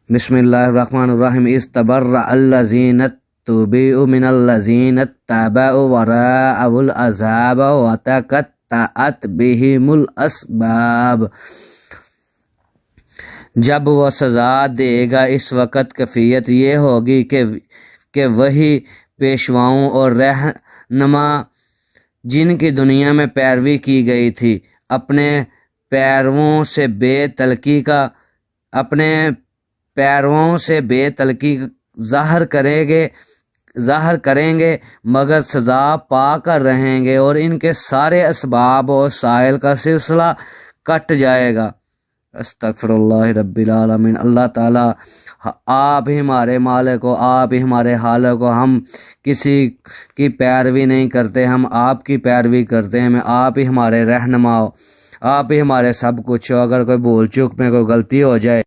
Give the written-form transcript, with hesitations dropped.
बिस्मिल्लाहिर्रहमानिर्रहीम। इस्तबर्रा अल्लज़ीना तुबिउ मिनल्लज़ीना तबअु वराअहुल अज़ाब वतक़त्तअत बिहिमुल अस्बाब। जब वो सज़ा देगा इस वक़्त कैफियत ये होगी कि वही पेशवाओं और रहनुमा जिनकी दुनिया में पैरवी की गई थी अपने पैरवों से बेतलकी ज़ाहिर करेंगे मगर सज़ा पा कर रहेंगे और इनके सारे असबाब और साहिल का सिलसिला कट जाएगा। अस्तगफिरुल्लाह रब्बिल आलमीन। अल्लाह ताला आप ही हमारे मालिक हो, आप ही हमारे हालिक हो। हम किसी की पैरवी नहीं करते, हम आपकी पैरवी करते हैं। आप ही हमारे रहनुमा हो, आप ही हमारे सब कुछ हो। अगर कोई भूल चूक में कोई गलती हो जाए